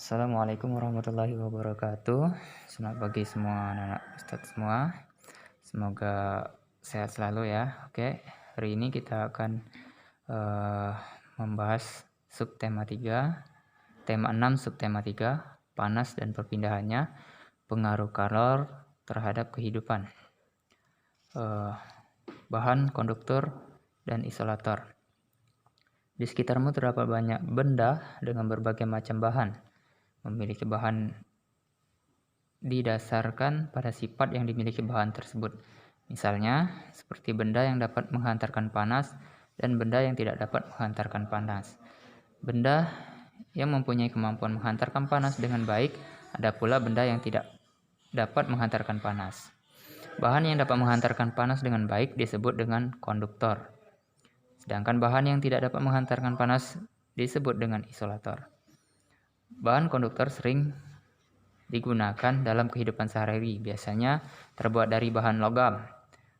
Assalamualaikum warahmatullahi wabarakatuh. Selamat pagi semua anak-anak Ustadz semua. Semoga sehat selalu ya. Oke, hari ini kita akan membahas subtema 3, tema 6 subtema 3, panas dan perpindahannya, pengaruh kalor terhadap kehidupan. Bahan konduktor dan isolator. Di sekitarmu terdapat banyak benda dengan berbagai macam bahan. Memiliki bahan didasarkan pada sifat yang dimiliki bahan tersebut. Misalnya, seperti benda yang dapat menghantarkan panas dan benda yang tidak dapat menghantarkan panas. Benda yang mempunyai kemampuan menghantarkan panas dengan baik, ada pula benda yang tidak dapat menghantarkan panas. Bahan yang dapat menghantarkan panas dengan baik disebut dengan konduktor. Sedangkan bahan yang tidak dapat menghantarkan panas disebut dengan isolator. Bahan konduktor sering digunakan dalam kehidupan sehari-hari, biasanya terbuat dari bahan logam,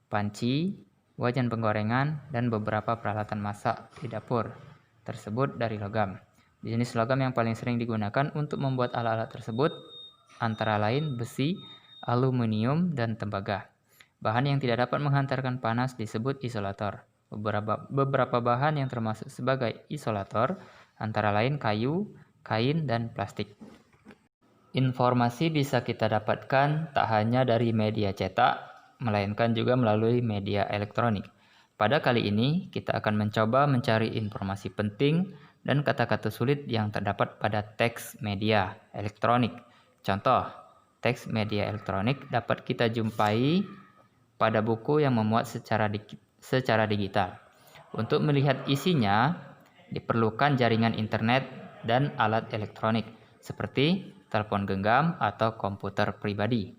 panci, wajan penggorengan, dan beberapa peralatan masak di dapur tersebut dari logam. Jenis logam yang paling sering digunakan untuk membuat alat-alat tersebut antara lain besi, aluminium, dan tembaga. Bahan yang tidak dapat menghantarkan panas disebut isolator. Beberapa bahan yang termasuk sebagai isolator antara lain kayu, kain, dan plastik. Informasi bisa kita dapatkan tak hanya dari media cetak, melainkan juga melalui media elektronik. Pada kali ini, kita akan mencoba mencari informasi penting dan kata-kata sulit yang terdapat pada teks media elektronik. Contoh, teks media elektronik dapat kita jumpai pada buku yang memuat secara digital. Untuk melihat isinya, diperlukan jaringan internet dan alat elektronik seperti telepon genggam atau komputer pribadi.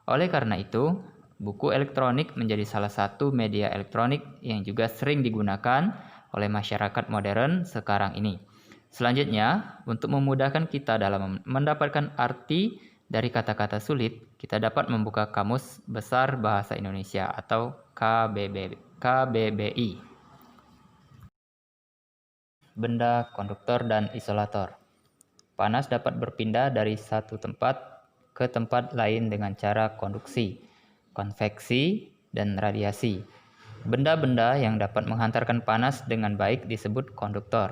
Oleh karena itu, buku elektronik menjadi salah satu media elektronik yang juga sering digunakan oleh masyarakat modern sekarang ini. Selanjutnya, untuk memudahkan kita dalam mendapatkan arti dari kata-kata sulit, kita dapat membuka Kamus Besar Bahasa Indonesia atau KBBI. Benda, konduktor, dan isolator. Panas dapat berpindah dari satu tempat ke tempat lain dengan cara konduksi, konveksi, dan radiasi. Benda-benda yang dapat menghantarkan panas dengan baik disebut konduktor.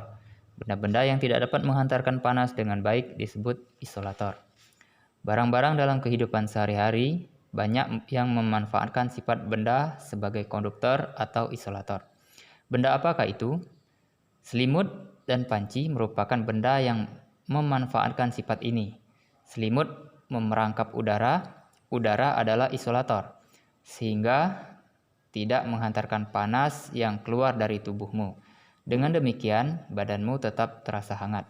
Benda-benda yang tidak dapat menghantarkan panas dengan baik disebut isolator. Barang-barang dalam kehidupan sehari-hari banyak yang memanfaatkan sifat benda sebagai konduktor atau isolator. Benda apakah itu? Selimut dan panci merupakan benda yang memanfaatkan sifat ini. Selimut memerangkap udara, udara adalah isolator, sehingga tidak menghantarkan panas yang keluar dari tubuhmu. Dengan demikian, badanmu tetap terasa hangat.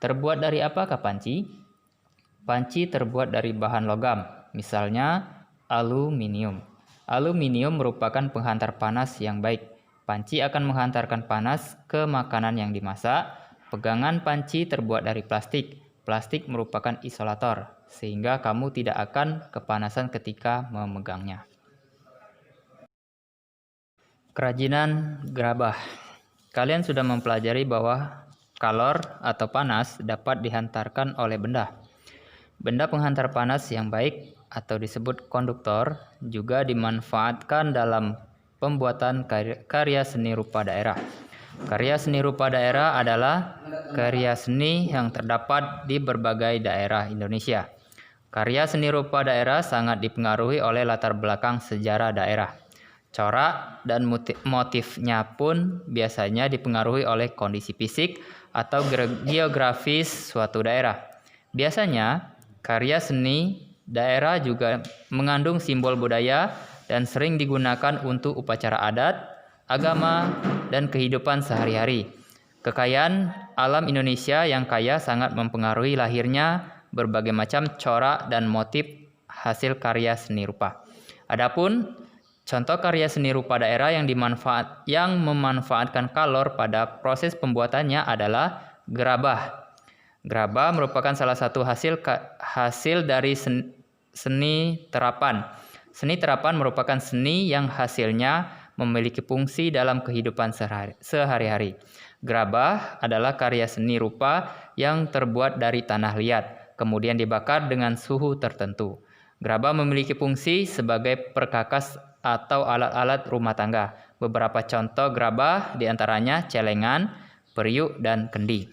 Terbuat dari apakah panci? Panci terbuat dari bahan logam, misalnya aluminium. Aluminium merupakan penghantar panas yang baik. Panci akan menghantarkan panas ke makanan yang dimasak. Pegangan panci terbuat dari plastik. Plastik merupakan isolator, sehingga kamu tidak akan kepanasan ketika memegangnya. Kerajinan gerabah. Kalian sudah mempelajari bahwa kalor atau panas dapat dihantarkan oleh benda. Benda penghantar panas yang baik atau disebut konduktor juga dimanfaatkan dalam pembuatan karya seni rupa daerah. Karya seni rupa daerah adalah karya seni yang terdapat di berbagai daerah Indonesia. Karya seni rupa daerah sangat dipengaruhi oleh latar belakang sejarah daerah. Corak dan motifnya pun biasanya dipengaruhi oleh kondisi fisik atau geografis suatu daerah. Biasanya, karya seni daerah juga mengandung simbol budaya dan sering digunakan untuk upacara adat, agama, dan kehidupan sehari-hari. Kekayaan alam Indonesia yang kaya sangat mempengaruhi lahirnya berbagai macam corak dan motif hasil karya seni rupa. Adapun contoh karya seni rupa daerah yang memanfaatkan kalor pada proses pembuatannya adalah gerabah. Gerabah merupakan salah satu hasil dari seni terapan. Seni terapan merupakan seni yang hasilnya memiliki fungsi dalam kehidupan sehari-hari. Gerabah adalah karya seni rupa yang terbuat dari tanah liat, kemudian dibakar dengan suhu tertentu. Gerabah memiliki fungsi sebagai perkakas atau alat-alat rumah tangga. Beberapa contoh gerabah diantaranya celengan, periuk, dan kendi.